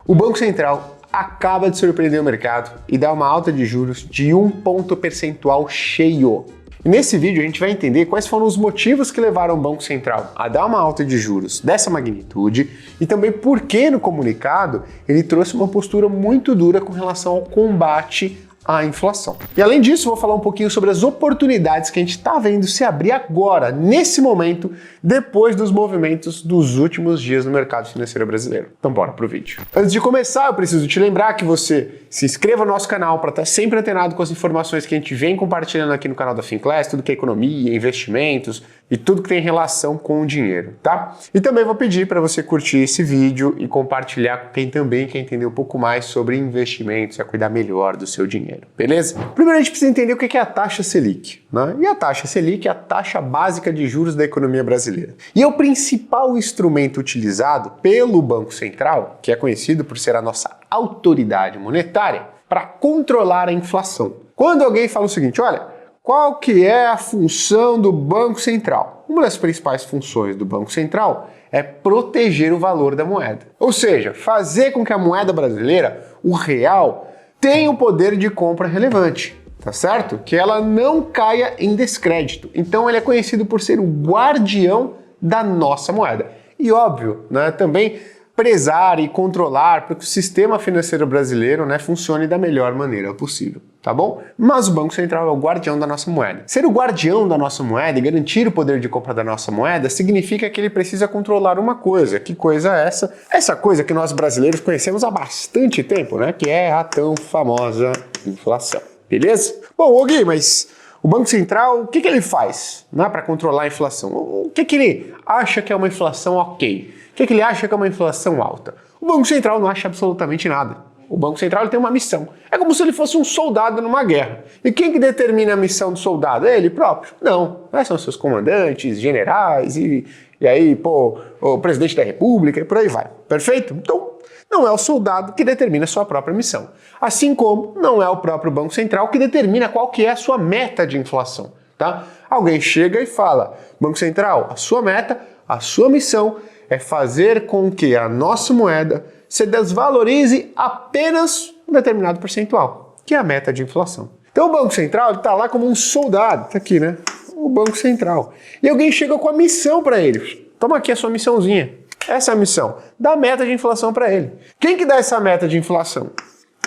O Banco Central acaba de surpreender o mercado e dar uma alta de juros de 1 ponto percentual cheio. E nesse vídeo a gente vai entender quais foram os motivos que levaram o Banco Central a dar uma alta de juros dessa magnitude e também por que no comunicado ele trouxe uma postura muito dura com relação ao combate à inflação. E além disso, vou falar um pouquinho sobre as oportunidades que a gente está vendo se abrir agora, nesse momento, depois dos movimentos dos últimos dias no mercado financeiro brasileiro. Então bora pro vídeo. Antes de começar, eu preciso te lembrar que você se inscreva no nosso canal para estar sempre antenado com as informações que a gente vem compartilhando aqui no canal da Finclass, tudo que é economia, investimentos e tudo que tem relação com o dinheiro, tá? E também vou pedir para você curtir esse vídeo e compartilhar com quem também quer entender um pouco mais sobre investimentos e a cuidar melhor do seu dinheiro, beleza? Primeiro a gente precisa entender o que é a taxa Selic, né? E a taxa Selic é a taxa básica de juros da economia brasileira. E é o principal instrumento utilizado pelo Banco Central, que é conhecido por ser a nossa autoridade monetária, para controlar a inflação. Quando alguém fala o seguinte, olha, qual que é a função do Banco Central? Uma das principais funções do Banco Central é proteger o valor da moeda. Ou seja, fazer com que a moeda brasileira, o real, tenha um poder de compra relevante, tá certo? Que ela não caia em descrédito. Então ele é conhecido por ser o guardião da nossa moeda. E óbvio, né, também prezar e controlar para que o sistema financeiro brasileiro, né, funcione da melhor maneira possível, tá bom? Mas o Banco Central é o guardião da nossa moeda. Ser o guardião da nossa moeda e garantir o poder de compra da nossa moeda significa que ele precisa controlar uma coisa. Que coisa é essa? Essa coisa que nós brasileiros conhecemos há bastante tempo, né, que é a tão famosa inflação, beleza? Bom, Gui, mas o Banco Central, o que ele faz, né, para controlar a inflação? O que ele acha que é uma inflação ok? O que ele acha que é uma inflação alta? O Banco Central não acha absolutamente nada. O Banco Central ele tem uma missão. É como se ele fosse um soldado numa guerra. E quem que determina a missão do soldado? É ele próprio? Não. São seus comandantes, generais e aí, pô, o presidente da república e por aí vai. Perfeito? Então, não é o soldado que determina a sua própria missão. Assim como não é o próprio Banco Central que determina qual que é a sua meta de inflação, tá? Alguém chega e fala, Banco Central, a sua meta, a sua missão é fazer com que a nossa moeda se desvalorize apenas um determinado percentual, que é a meta de inflação. Então o Banco Central está lá como um soldado, tá aqui, né? O Banco Central. E alguém chega com a missão para ele. Toma aqui a sua missãozinha. Essa é a missão. Dá a meta de inflação para ele. Quem que dá essa meta de inflação?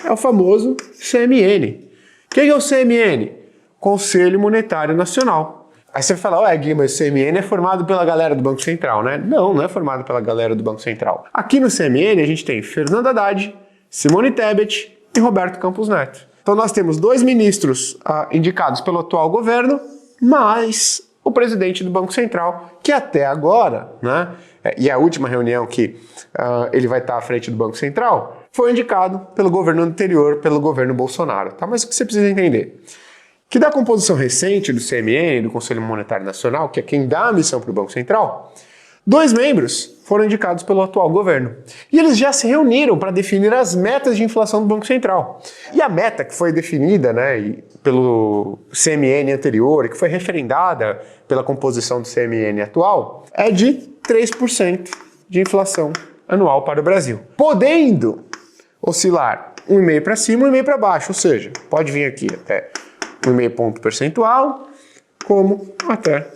É o famoso CMN. Quem é o CMN? Conselho Monetário Nacional. Aí você vai falar, ué, Gui, mas o CMN é formado pela galera do Banco Central, né? Não, não é formado pela galera do Banco Central. Aqui no CMN a gente tem Fernando Haddad, Simone Tebet e Roberto Campos Neto. Então nós temos dois ministros indicados pelo atual governo, mais o presidente do Banco Central, que até agora, né, e a última reunião que ele vai estar à frente do Banco Central, foi indicado pelo governo anterior, pelo governo Bolsonaro. Tá? Mas o que você precisa entender? Que da composição recente do CMN, do Conselho Monetário Nacional, que é quem dá a missão para o Banco Central, 2 membros foram indicados pelo atual governo. E eles já se reuniram para definir as metas de inflação do Banco Central. E a meta que foi definida, né, pelo CMN anterior e que foi referendada pela composição do CMN atual é de 3% de inflação anual para o Brasil, podendo oscilar 1,5 para cima e 1,5 para baixo, ou seja, pode vir aqui até 1,5 ponto percentual, como até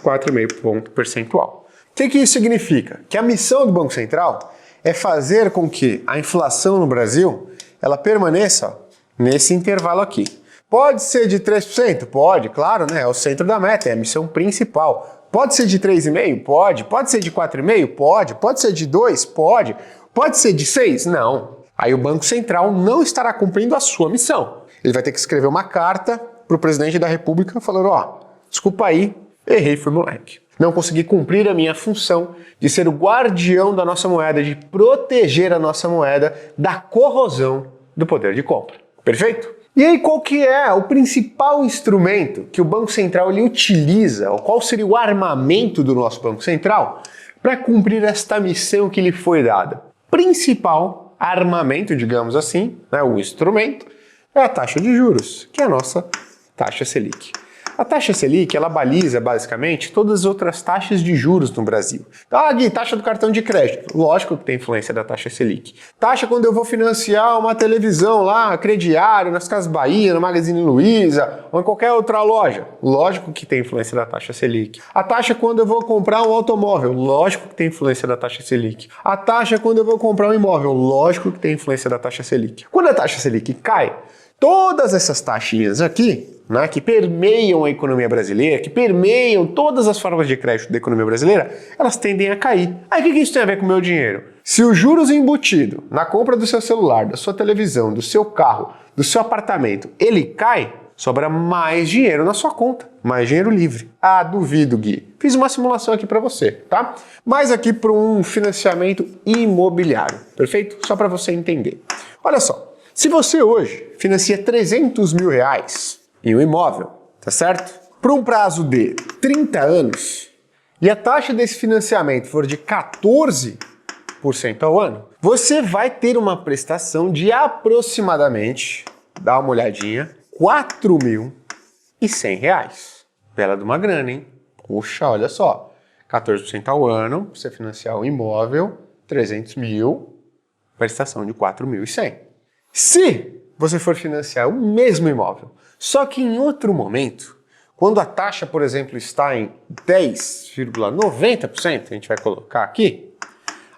4,5 ponto percentual. O que isso significa? Que a missão do Banco Central é fazer com que a inflação no Brasil ela permaneça nesse intervalo aqui. Pode ser de 3%? Pode, claro, né? É o centro da meta, é a missão principal. Pode ser de 3,5%? Pode. Pode ser de 4,5%? Pode. Pode ser de 2%? Pode. Pode ser de 6%? Não. Aí o Banco Central não estará cumprindo a sua missão. Ele vai ter que escrever uma carta para o presidente da República falando, ó, desculpa aí, errei, fui moleque. Não consegui cumprir a minha função de ser o guardião da nossa moeda, de proteger a nossa moeda da corrosão do poder de compra. Perfeito? E aí qual que é o principal instrumento que o Banco Central ele utiliza, ou qual seria o armamento do nosso Banco Central para cumprir esta missão que lhe foi dada? Principal armamento, digamos assim, né, o instrumento, é a taxa de juros, que é a nossa taxa Selic. A taxa Selic, ela baliza basicamente todas as outras taxas de juros no Brasil. Ah, Gui, taxa do cartão de crédito. Lógico que tem influência da taxa Selic. Taxa quando eu vou financiar uma televisão lá, crediário, nas Casas Bahia, no Magazine Luiza, ou em qualquer outra loja. Lógico que tem influência da taxa Selic. A taxa quando eu vou comprar um automóvel. Lógico que tem influência da taxa Selic. A taxa quando eu vou comprar um imóvel. Lógico que tem influência da taxa Selic. Quando a taxa Selic cai, todas essas taxinhas aqui, né, que permeiam a economia brasileira, que permeiam todas as formas de crédito da economia brasileira, elas tendem a cair. Aí o que isso tem a ver com o meu dinheiro? Se os juros embutido na compra do seu celular, da sua televisão, do seu carro, do seu apartamento, ele cai, sobra mais dinheiro na sua conta, mais dinheiro livre. Ah, duvido, Gui. Fiz uma simulação aqui para você, tá? Mas aqui para um financiamento imobiliário, perfeito? Só para você entender. Olha só, se você hoje financia 300 mil reais em um imóvel, tá certo? Por um prazo de 30 anos, e a taxa desse financiamento for de 14% ao ano, você vai ter uma prestação de aproximadamente, dá uma olhadinha, R$4.100. Bela de uma grana, hein? Puxa, olha só, 14% ao ano, você financiar um imóvel, 300 mil, prestação de 4.100. Se você for financiar o mesmo imóvel, só que em outro momento, quando a taxa, por exemplo, está em 10,90%, a gente vai colocar aqui,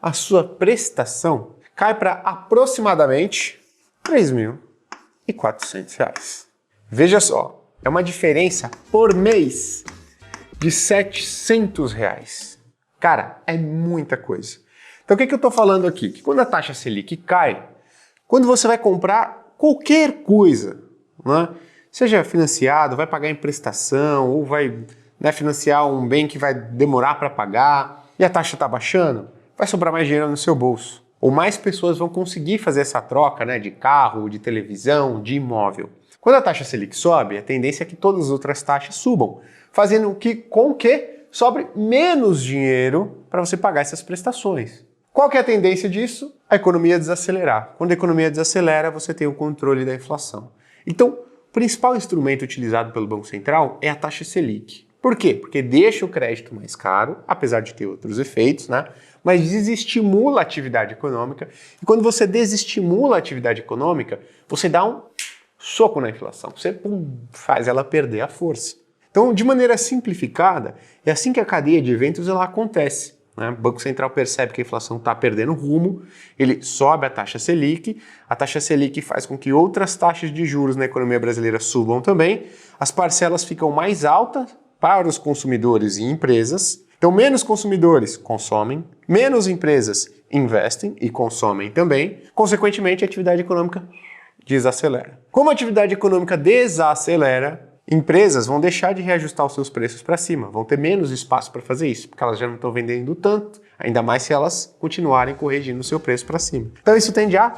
a sua prestação cai para aproximadamente R$3.400. Veja só, é uma diferença por mês de R$700. Cara, é muita coisa. Então o que eu estou falando aqui? Que quando a taxa Selic cai, quando você vai comprar qualquer coisa, né, seja financiado, vai pagar em prestação, ou vai, né, financiar um bem que vai demorar para pagar, e a taxa está baixando, vai sobrar mais dinheiro no seu bolso. Ou mais pessoas vão conseguir fazer essa troca, né, de carro, de televisão, de imóvel. Quando a taxa Selic sobe, a tendência é que todas as outras taxas subam, fazendo com que sobre menos dinheiro para você pagar essas prestações. Qual que é a tendência disso? A economia desacelerar. Quando a economia desacelera, você tem o controle da inflação. Então, o principal instrumento utilizado pelo Banco Central é a taxa Selic. Por quê? Porque deixa o crédito mais caro, apesar de ter outros efeitos, né? Mas desestimula a atividade econômica. E quando você desestimula a atividade econômica, você dá um soco na inflação. Você faz ela perder a força. Então, de maneira simplificada, é assim que a cadeia de eventos ela acontece. O Banco Central percebe que a inflação está perdendo rumo, ele sobe a taxa Selic faz com que outras taxas de juros na economia brasileira subam também, as parcelas ficam mais altas para os consumidores e empresas, então menos consumidores consomem, menos empresas investem e consomem também, consequentemente a atividade econômica desacelera. Como a atividade econômica desacelera, empresas vão deixar de reajustar os seus preços para cima, vão ter menos espaço para fazer isso, porque elas já não estão vendendo tanto, ainda mais se elas continuarem corrigindo o seu preço para cima. Então isso tende a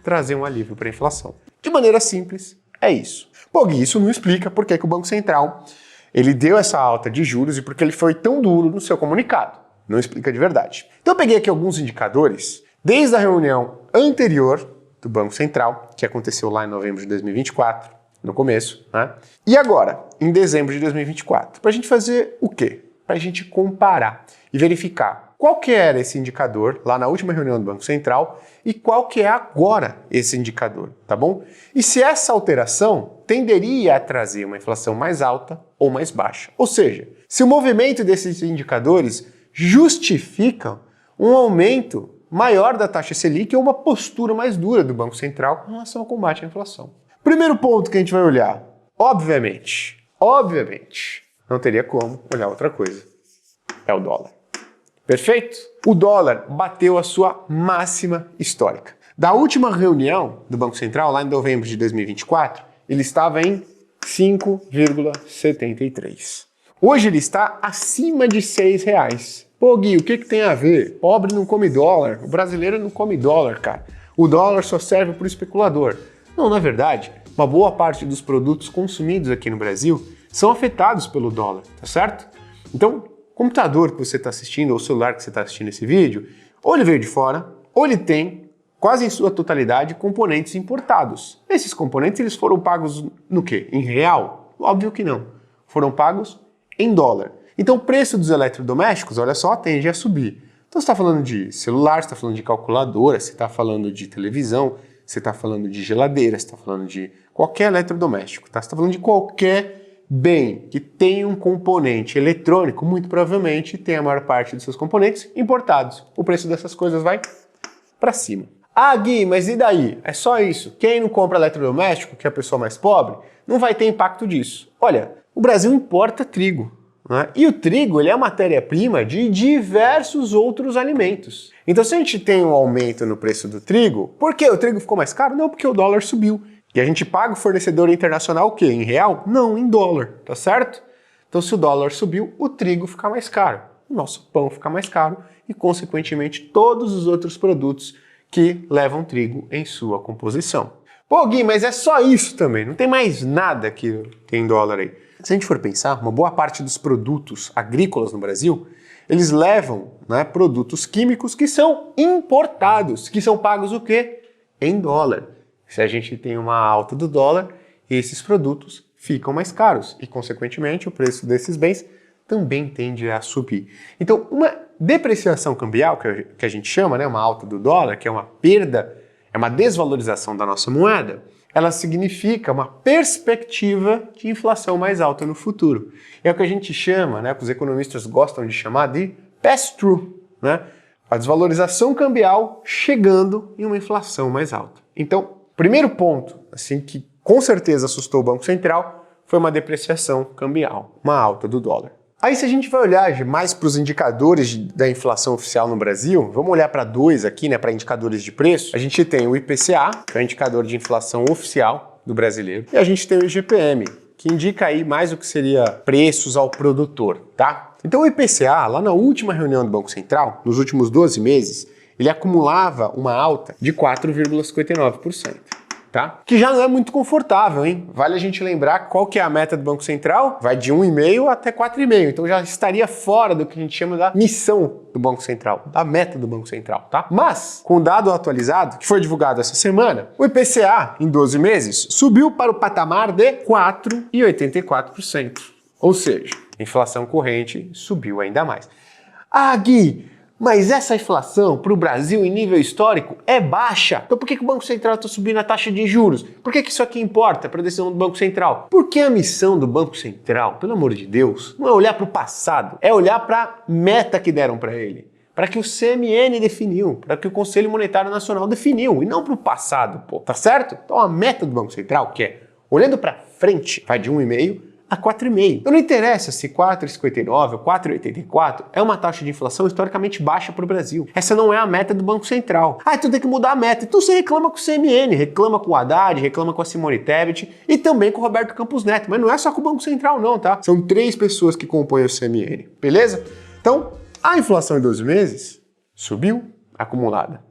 trazer um alívio para a inflação. De maneira simples, é isso. Pô, Gui, isso não explica por que o Banco Central ele deu essa alta de juros e por que ele foi tão duro no seu comunicado. Não explica de verdade. Então eu peguei aqui alguns indicadores, desde a reunião anterior do Banco Central, que aconteceu lá em novembro de 2024, no começo, né? E agora, em dezembro de 2024, para a gente fazer o quê? Para a gente comparar e verificar qual que era esse indicador lá na última reunião do Banco Central e qual que é agora esse indicador, tá bom? E se essa alteração tenderia a trazer uma inflação mais alta ou mais baixa. Ou seja, se o movimento desses indicadores justificam um aumento maior da taxa Selic ou uma postura mais dura do Banco Central com relação ao combate à inflação. Primeiro ponto que a gente vai olhar, obviamente, não teria como olhar outra coisa, é o dólar. Perfeito? O dólar bateu a sua máxima histórica. Da última reunião do Banco Central, lá em novembro de 2024, ele estava em 5,73. Hoje ele está acima de R$6. Pô, Gui, o que tem a ver? Pobre não come dólar, o brasileiro não come dólar, cara. O dólar só serve para o especulador. Não, na verdade, uma boa parte dos produtos consumidos aqui no Brasil são afetados pelo dólar, tá certo? Então, o computador que você está assistindo ou o celular que você está assistindo esse vídeo, ou ele veio de fora, ou ele tem, quase em sua totalidade, componentes importados. Esses componentes eles foram pagos no quê? Em real? Óbvio que não. foram pagos em dólar. Então o preço dos eletrodomésticos, olha só, tende a subir. Então você está falando de celular, você está falando de calculadora, você está falando de televisão, você está falando de geladeira, você está falando de qualquer eletrodoméstico, tá? Você está falando de qualquer bem que tem um componente eletrônico, muito provavelmente tem a maior parte dos seus componentes importados. O preço dessas coisas vai para cima. Ah, Gui, mas e daí? É só isso. Quem não compra eletrodoméstico, que é a pessoa mais pobre, não vai ter impacto disso. Olha, o Brasil importa trigo, né? E o trigo ele é a matéria-prima de diversos outros alimentos. Então se a gente tem um aumento no preço do trigo, por que o trigo ficou mais caro? Não, porque o dólar subiu. E a gente paga o fornecedor internacional o quê? Em real? Não, em dólar, tá certo? Então se o dólar subiu, o trigo fica mais caro, o nosso pão fica mais caro e consequentemente todos os outros produtos que levam trigo em sua composição. Pô, Gui, mas é só isso também, não tem mais nada que tem dólar aí. Se a gente for pensar, uma boa parte dos produtos agrícolas no Brasil, eles levam, né, produtos químicos que são importados, que são pagos o quê? Em dólar. Se a gente tem uma alta do dólar, esses produtos ficam mais caros e, consequentemente, o preço desses bens também tende a subir. Então, uma depreciação cambial, que a gente chama, né, uma alta do dólar, que é uma perda, é uma desvalorização da nossa moeda, ela significa uma perspectiva de inflação mais alta no futuro. É o que a gente chama, né, que os economistas gostam de chamar de pass-through, né? A desvalorização cambial chegando em uma inflação mais alta. Então, primeiro ponto, assim, que com certeza assustou o Banco Central foi uma depreciação cambial, uma alta do dólar. Aí se a gente vai olhar mais para os indicadores da inflação oficial no Brasil, vamos olhar para dois aqui, né, para indicadores de preço. A gente tem o IPCA, que é o indicador de inflação oficial do brasileiro, e a gente tem o IGPM, que indica aí mais o que seria preços ao produtor, tá? Então o IPCA, lá na última reunião do Banco Central, nos últimos 12 meses, ele acumulava uma alta de 4,59%. Tá? Que já não é muito confortável, hein? Vale a gente lembrar qual que é a meta do Banco Central, vai de 1,5 até 4,5, então já estaria fora do que a gente chama da missão do Banco Central, da meta do Banco Central, tá? Mas, com o dado atualizado, que foi divulgado essa semana, o IPCA, em 12 meses, subiu para o patamar de 4,84%. Ou seja, a inflação corrente subiu ainda mais. Ah, Gui, mas essa inflação para o Brasil em nível histórico é baixa. Então por que o Banco Central está subindo a taxa de juros? Por que isso aqui importa para a decisão do Banco Central? Porque a missão do Banco Central, pelo amor de Deus, não é olhar para o passado, é olhar para a meta que deram para ele. Para que o CMN definiu, para que o Conselho Monetário Nacional definiu, e não para o passado, pô. Tá certo? Então a meta do Banco Central, que é, olhando para frente, vai de 1,5 a 4,5. Então não interessa se 4,59 ou 4,84 é uma taxa de inflação historicamente baixa para o Brasil. Essa não é a meta do Banco Central. Ah, então tem que mudar a meta. Então você reclama com o CMN, reclama com o Haddad, reclama com a Simone Tebet e também com o Roberto Campos Neto. Mas não é só com o Banco Central não, tá? São 3 pessoas que compõem o CMN, beleza? Então, a inflação em 12 meses subiu acumulada.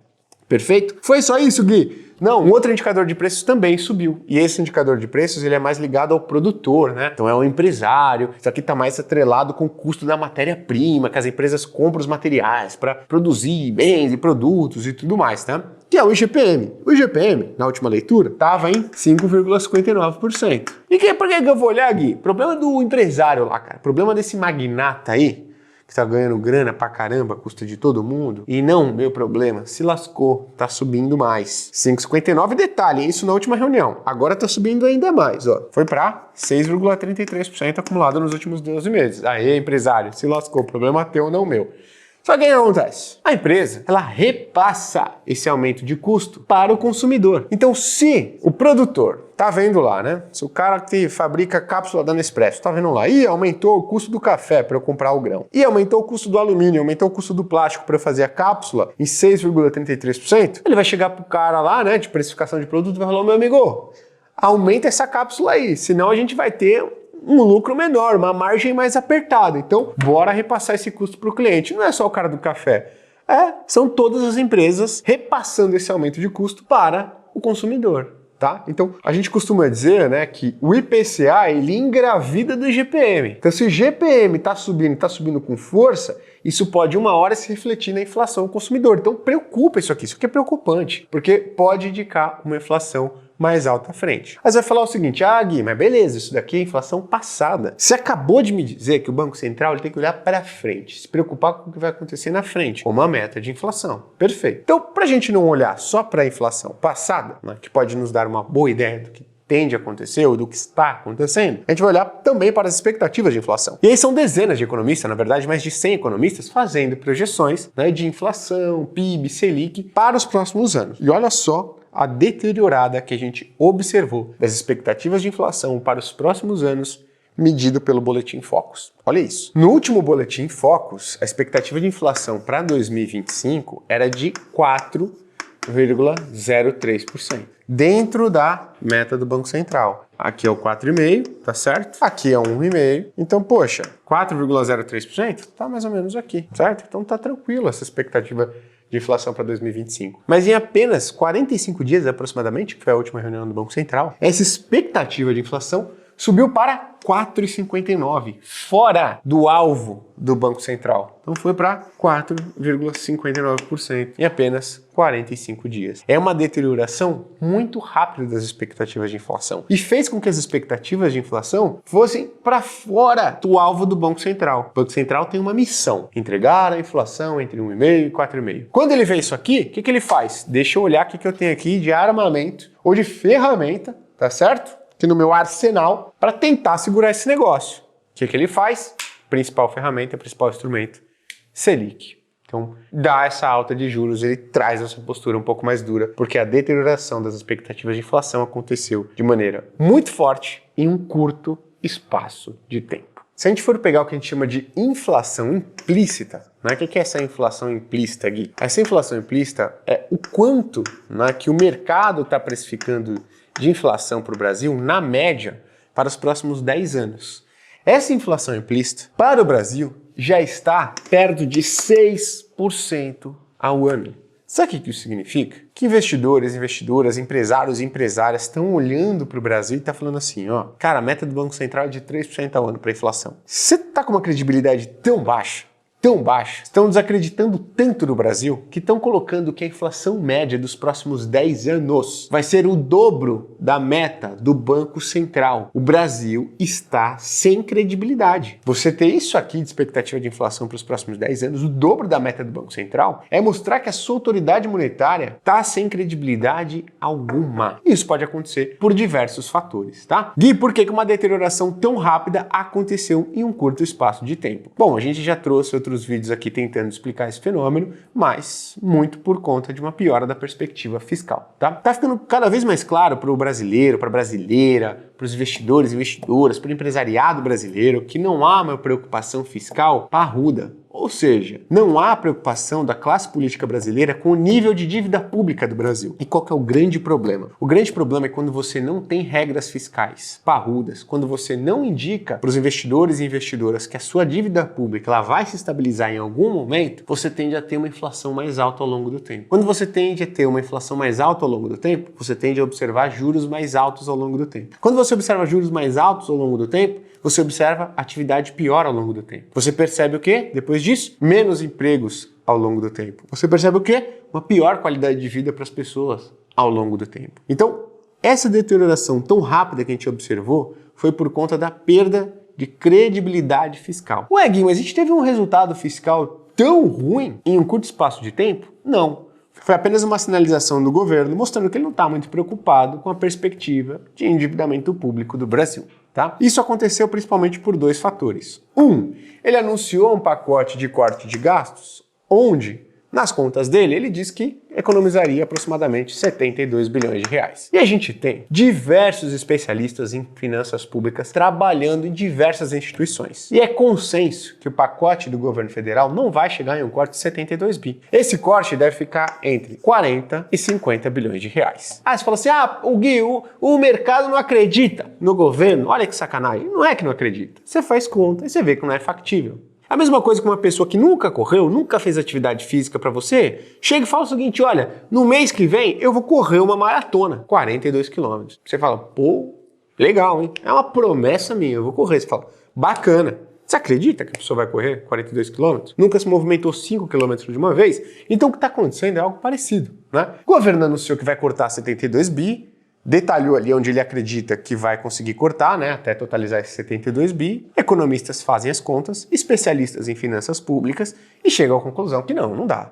Perfeito? Foi só isso, Gui? Não, um outro indicador de preços também subiu. E esse indicador de preços ele é mais ligado ao produtor, né? Então é o empresário. Isso aqui está mais atrelado com o custo da matéria-prima, que as empresas compram os materiais para produzir bens e produtos e tudo mais, tá? Que é o IGPM. O IGPM, na última leitura, estava em 5,59%. E por que eu vou olhar, Gui? Problema do empresário lá, cara. Problema desse magnata aí, que tá ganhando grana pra caramba, custa de todo mundo. E não, meu problema, se lascou, tá subindo mais. 5,59, detalhe, isso na última reunião. Agora tá subindo ainda mais, ó. Foi pra 6,33% acumulado nos últimos 12 meses. Aê, empresário, se lascou, problema teu, não meu. Só que o que acontece? A empresa, ela repassa esse aumento de custo para o consumidor. Então, se o produtor tá vendo lá, né? Se o cara que fabrica cápsula da Nespresso tá vendo lá, e aumentou o custo do café para eu comprar o grão, e aumentou o custo do alumínio, aumentou o custo do plástico para eu fazer a cápsula em 6,33%, ele vai chegar pro cara lá, né, de precificação de produto e vai falar, meu amigo, aumenta essa cápsula aí, senão a gente vai ter um lucro menor, uma margem mais apertada. Então, bora repassar esse custo para o cliente. Não é só o cara do café. São todas as empresas repassando esse aumento de custo para o consumidor, tá? Então, a gente costuma dizer, né, que o IPCA, ele engravida do IGPM. Então, se o IGPM está subindo com força, isso pode uma hora se refletir na inflação do consumidor. Então, preocupa isso aqui é preocupante, porque pode indicar uma inflação mais alta à frente. Aí você vai falar o seguinte, Gui, mas beleza, isso daqui é inflação passada. Você acabou de me dizer que o Banco Central ele tem que olhar para frente, se preocupar com o que vai acontecer na frente, como a meta de inflação. Perfeito. Então, para a gente não olhar só para a inflação passada, né, que pode nos dar uma boa ideia do que tende a acontecer ou do que está acontecendo, a gente vai olhar também para as expectativas de inflação. E aí são dezenas de economistas, na verdade mais de 100 economistas, fazendo projeções, né, de inflação, PIB, Selic para os próximos anos. E olha só a deteriorada que a gente observou das expectativas de inflação para os próximos anos, medido pelo Boletim Focus. Olha isso. No último Boletim Focus, a expectativa de inflação para 2025 era de 4,03%. Dentro da meta do Banco Central. Aqui é o 4,5%, tá certo? Aqui é 1,5%. Então, poxa, 4,03% tá mais ou menos aqui, certo? Então tá tranquilo essa expectativa de inflação para 2025. Mas em apenas 45 dias aproximadamente, que foi a última reunião do Banco Central, essa expectativa de inflação subiu para 4,59%, fora do alvo do Banco Central. Então foi para 4,59% em apenas 45 dias. É uma deterioração muito rápida das expectativas de inflação e fez com que as expectativas de inflação fossem para fora do alvo do Banco Central. O Banco Central tem uma missão, entregar a inflação entre 1,5% e 4,5%. Quando ele vê isso aqui, o que ele faz? Deixa eu olhar o que eu tenho aqui de armamento ou de ferramenta, tá certo? Aqui no meu arsenal para tentar segurar esse negócio. O que ele faz? Principal ferramenta, principal instrumento, Selic. Então, dá essa alta de juros, ele traz essa postura um pouco mais dura, porque a deterioração das expectativas de inflação aconteceu de maneira muito forte em um curto espaço de tempo. Se a gente for pegar o que a gente chama de inflação implícita, né? O que é essa inflação implícita, Gui? Essa inflação implícita é o quanto, né, que o mercado está precificando de inflação para o Brasil, na média, para os próximos 10 anos. Essa inflação implícita, para o Brasil, já está perto de 6% ao ano. Sabe o que isso significa? Que investidores, investidoras, empresários e empresárias estão olhando para o Brasil e estão falando assim, ó, cara, a meta do Banco Central é de 3% ao ano para a inflação. Você está com uma credibilidade tão baixa, estão desacreditando tanto no Brasil que estão colocando que a inflação média dos próximos 10 anos vai ser o dobro da meta do Banco Central. O Brasil está sem credibilidade. Você ter isso aqui de expectativa de inflação para os próximos 10 anos, o dobro da meta do Banco Central, é mostrar que a sua autoridade monetária está sem credibilidade alguma. Isso pode acontecer por diversos fatores, tá? Gui, por que uma deterioração tão rápida aconteceu em um curto espaço de tempo? Bom, a gente já trouxe outros vídeos aqui tentando explicar esse fenômeno, mas muito por conta de uma piora da perspectiva fiscal, tá? Tá ficando cada vez mais claro para o brasileiro, para a brasileira, para os investidores e investidoras, para o empresariado brasileiro, que não há uma preocupação fiscal parruda. Ou seja, não há preocupação da classe política brasileira com o nível de dívida pública do Brasil. E qual que é o grande problema? O grande problema é quando você não tem regras fiscais parrudas, quando você não indica para os investidores e investidoras que a sua dívida pública ela vai se estabilizar em algum momento, você tende a ter uma inflação mais alta ao longo do tempo. Quando você tende a ter uma inflação mais alta ao longo do tempo, você tende a observar juros mais altos ao longo do tempo. Quando você observa juros mais altos ao longo do tempo, você observa atividade pior ao longo do tempo. Você percebe o quê? Depois disso, menos empregos ao longo do tempo. Você percebe o quê? Uma pior qualidade de vida para as pessoas ao longo do tempo. Então, essa deterioração tão rápida que a gente observou foi por conta da perda de credibilidade fiscal. Ué, Gui, mas a gente teve um resultado fiscal tão ruim em um curto espaço de tempo? Não. Foi apenas uma sinalização do governo mostrando que ele não está muito preocupado com a perspectiva de endividamento público do Brasil. Tá? Isso aconteceu principalmente por dois fatores. Ele anunciou um pacote de corte de gastos, onde, nas contas dele, ele disse que economizaria aproximadamente 72 bilhões de reais. E a gente tem diversos especialistas em finanças públicas trabalhando em diversas instituições. E é consenso que o pacote do governo federal não vai chegar em um corte de 72 bi. Esse corte deve ficar entre 40 e 50 bilhões de reais. Aí você fala assim, o Gui, o mercado não acredita no governo. Olha que sacanagem. Não é que não acredita. Você faz conta e você vê que não é factível. A mesma coisa que uma pessoa que nunca correu, nunca fez atividade física para você, chega e fala o seguinte, olha, no mês que vem eu vou correr uma maratona, 42 quilômetros. Você fala, pô, legal, hein? É uma promessa minha, eu vou correr. Você fala, bacana. Você acredita que a pessoa vai correr 42 quilômetros? Nunca se movimentou 5 quilômetros de uma vez? Então o que está acontecendo é algo parecido, né? O governo anunciou que vai cortar 72 bi, detalhou ali onde ele acredita que vai conseguir cortar, né, até totalizar esses 72 bi. Economistas fazem as contas, especialistas em finanças públicas e chegam à conclusão que não dá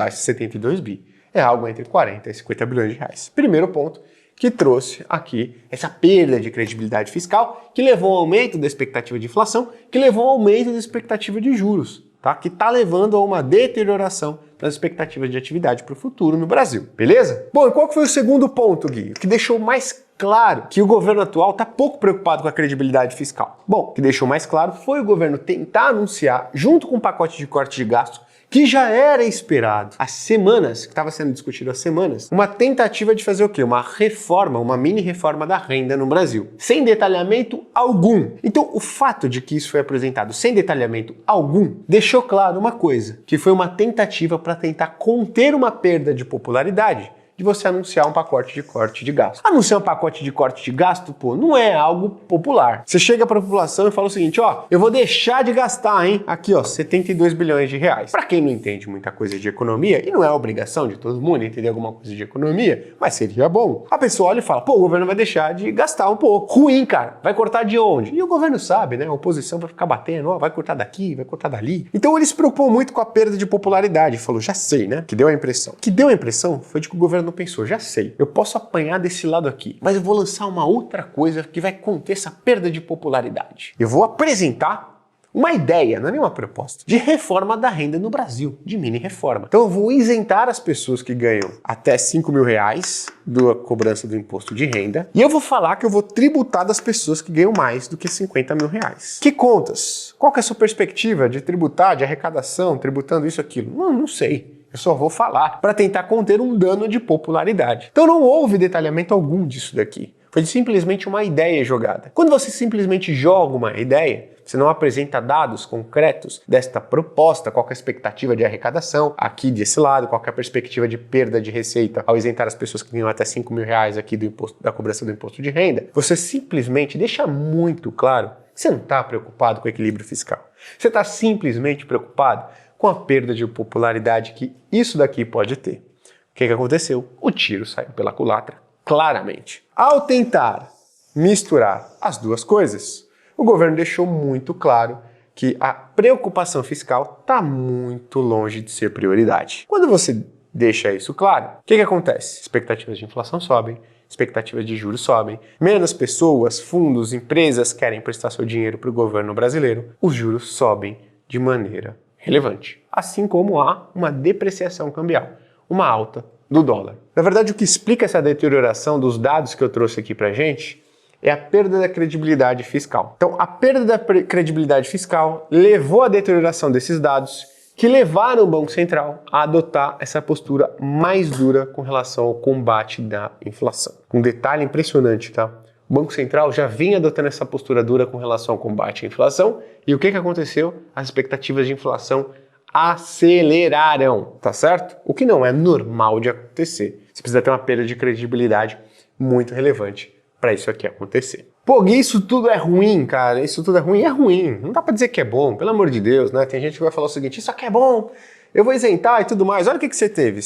esses 72 bi. É algo entre 40 e 50 bilhões de reais. Primeiro ponto que trouxe aqui essa perda de credibilidade fiscal, que levou ao aumento da expectativa de inflação, que levou ao aumento da expectativa de juros, tá? Que está levando a uma deterioração das expectativas de atividade para o futuro no Brasil, beleza? Bom, e qual que foi o segundo ponto, Gui? Que deixou mais claro que o governo atual está pouco preocupado com a credibilidade fiscal. Bom, o que deixou mais claro foi o governo tentar anunciar, junto com o pacote de corte de gasto, que já era esperado há semanas, que estava sendo discutido há semanas, uma tentativa de fazer o quê? Uma reforma, uma mini reforma da renda no Brasil, sem detalhamento algum. Então, o fato de que isso foi apresentado sem detalhamento algum deixou claro uma coisa, que foi uma tentativa para tentar conter uma perda de popularidade de você anunciar um pacote de corte de gasto. Anunciar um pacote de corte de gasto, pô, não é algo popular. Você chega para a população e fala o seguinte, ó, eu vou deixar de gastar, hein? Aqui, ó, 72 bilhões de reais. Para quem não entende muita coisa de economia, e não é obrigação de todo mundo entender alguma coisa de economia, mas seria bom. A pessoa olha e fala, pô, o governo vai deixar de gastar um pouco. Ruim, cara. Vai cortar de onde? E o governo sabe, né? A oposição vai ficar batendo, ó, vai cortar daqui, vai cortar dali. Então ele se preocupou muito com a perda de popularidade. Falou, já sei, né? Que deu a impressão. O que deu a impressão foi de que o governo não pensou, já sei, eu posso apanhar desse lado aqui, mas eu vou lançar uma outra coisa que vai conter essa perda de popularidade. Eu vou apresentar uma ideia, não é nenhuma proposta, de reforma da renda no Brasil, de mini reforma. Então eu vou isentar as pessoas que ganham até 5 mil reais da cobrança do imposto de renda e eu vou falar que eu vou tributar das pessoas que ganham mais do que 50 mil reais. Que contas? Qual que é a sua perspectiva de tributar, de arrecadação, tributando isso, aquilo? Não sei. Eu só vou falar para tentar conter um dano de popularidade. Então não houve detalhamento algum disso daqui. Foi simplesmente uma ideia jogada. Quando você simplesmente joga uma ideia, você não apresenta dados concretos desta proposta, qual que é a expectativa de arrecadação aqui desse lado, qual que é a perspectiva de perda de receita ao isentar as pessoas que ganham até 5 mil reais aqui do imposto, da cobrança do imposto de renda, você simplesmente deixa muito claro que você não está preocupado com o equilíbrio fiscal. Você está simplesmente preocupado com a perda de popularidade que isso daqui pode ter. O que aconteceu? O tiro saiu pela culatra, claramente. Ao tentar misturar as duas coisas, o governo deixou muito claro que a preocupação fiscal está muito longe de ser prioridade. Quando você deixa isso claro, o que acontece? Expectativas de inflação sobem, expectativas de juros sobem, menos pessoas, fundos, empresas querem prestar seu dinheiro para o governo brasileiro, os juros sobem de maneira relevante. Assim como há uma depreciação cambial, uma alta do dólar. Na verdade, o que explica essa deterioração dos dados que eu trouxe aqui pra gente é a perda da credibilidade fiscal. Então, a perda da credibilidade fiscal levou à deterioração desses dados, que levaram o Banco Central a adotar essa postura mais dura com relação ao combate da inflação. Um detalhe impressionante, tá? O Banco Central já vem adotando essa postura dura com relação ao combate à inflação e o que aconteceu? As expectativas de inflação aceleraram, tá certo? O que não é normal de acontecer. Você precisa ter uma perda de credibilidade muito relevante para isso aqui acontecer. Pô, Gui, isso tudo é ruim, cara. Isso tudo é ruim. É ruim. Não dá para dizer que é bom, pelo amor de Deus, né? Tem gente que vai falar o seguinte, isso aqui é bom, eu vou isentar e tudo mais. Olha o que você teve.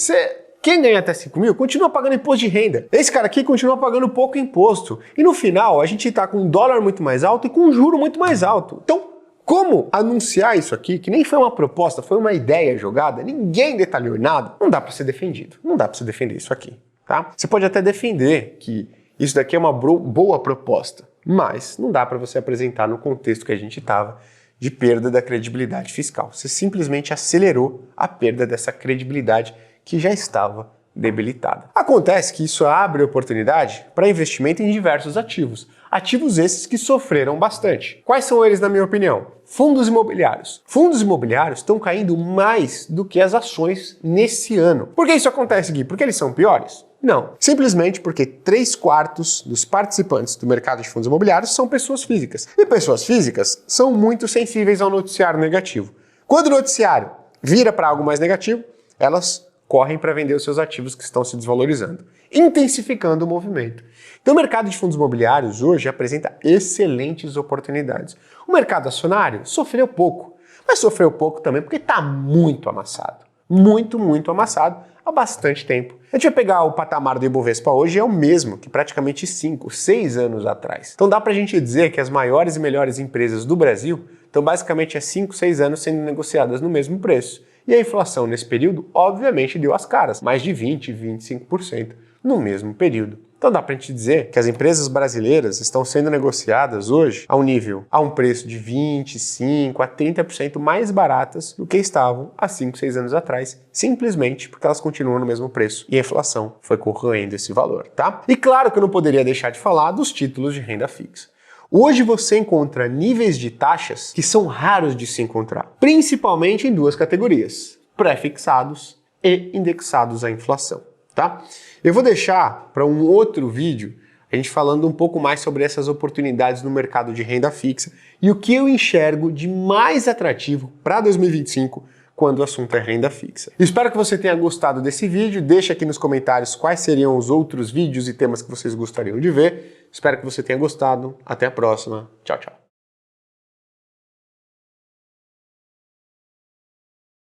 Quem ganha até 5 mil continua pagando imposto de renda. Esse cara aqui continua pagando pouco imposto. E no final, a gente está com um dólar muito mais alto e com um juro muito mais alto. Então, como anunciar isso aqui, que nem foi uma proposta, foi uma ideia jogada, ninguém detalhou nada, não dá para ser defendido. Não dá para você defender isso aqui, tá? Você pode até defender que isso daqui é uma boa proposta, mas não dá para você apresentar no contexto que a gente estava de perda da credibilidade fiscal. Você simplesmente acelerou a perda dessa credibilidade que já estava debilitada. Acontece que isso abre oportunidade para investimento em diversos ativos. Ativos esses que sofreram bastante. Quais são eles, na minha opinião? Fundos imobiliários. Fundos imobiliários estão caindo mais do que as ações nesse ano. Por que isso acontece, Gui? Porque eles são piores? Não. Simplesmente porque 3/4 dos participantes do mercado de fundos imobiliários são pessoas físicas. E pessoas físicas são muito sensíveis ao noticiário negativo. Quando o noticiário vira para algo mais negativo, elas correm para vender os seus ativos que estão se desvalorizando, intensificando o movimento. Então o mercado de fundos imobiliários hoje apresenta excelentes oportunidades. O mercado acionário sofreu pouco, mas sofreu pouco também porque está muito amassado. muito amassado há bastante tempo. A gente vai pegar o patamar do Ibovespa hoje, é o mesmo que praticamente 5, 6 anos atrás. Então dá pra gente dizer que as maiores e melhores empresas do Brasil estão basicamente há 5, 6 anos sendo negociadas no mesmo preço. E a inflação nesse período, obviamente, deu as caras, mais de 20, 25% no mesmo período. Então dá pra gente dizer que as empresas brasileiras estão sendo negociadas hoje a um preço de 25 a 30% mais baratas do que estavam há 5, 6 anos atrás, simplesmente porque elas continuam no mesmo preço e a inflação foi corroendo esse valor, tá? E claro que eu não poderia deixar de falar dos títulos de renda fixa. Hoje você encontra níveis de taxas que são raros de se encontrar, principalmente em duas categorias, pré-fixados e indexados à inflação, tá? Eu vou deixar para um outro vídeo a gente falando um pouco mais sobre essas oportunidades no mercado de renda fixa e o que eu enxergo de mais atrativo para 2025 quando o assunto é renda fixa. Espero que você tenha gostado desse vídeo, deixa aqui nos comentários quais seriam os outros vídeos e temas que vocês gostariam de ver. Espero que você tenha gostado, até a próxima, tchau, tchau.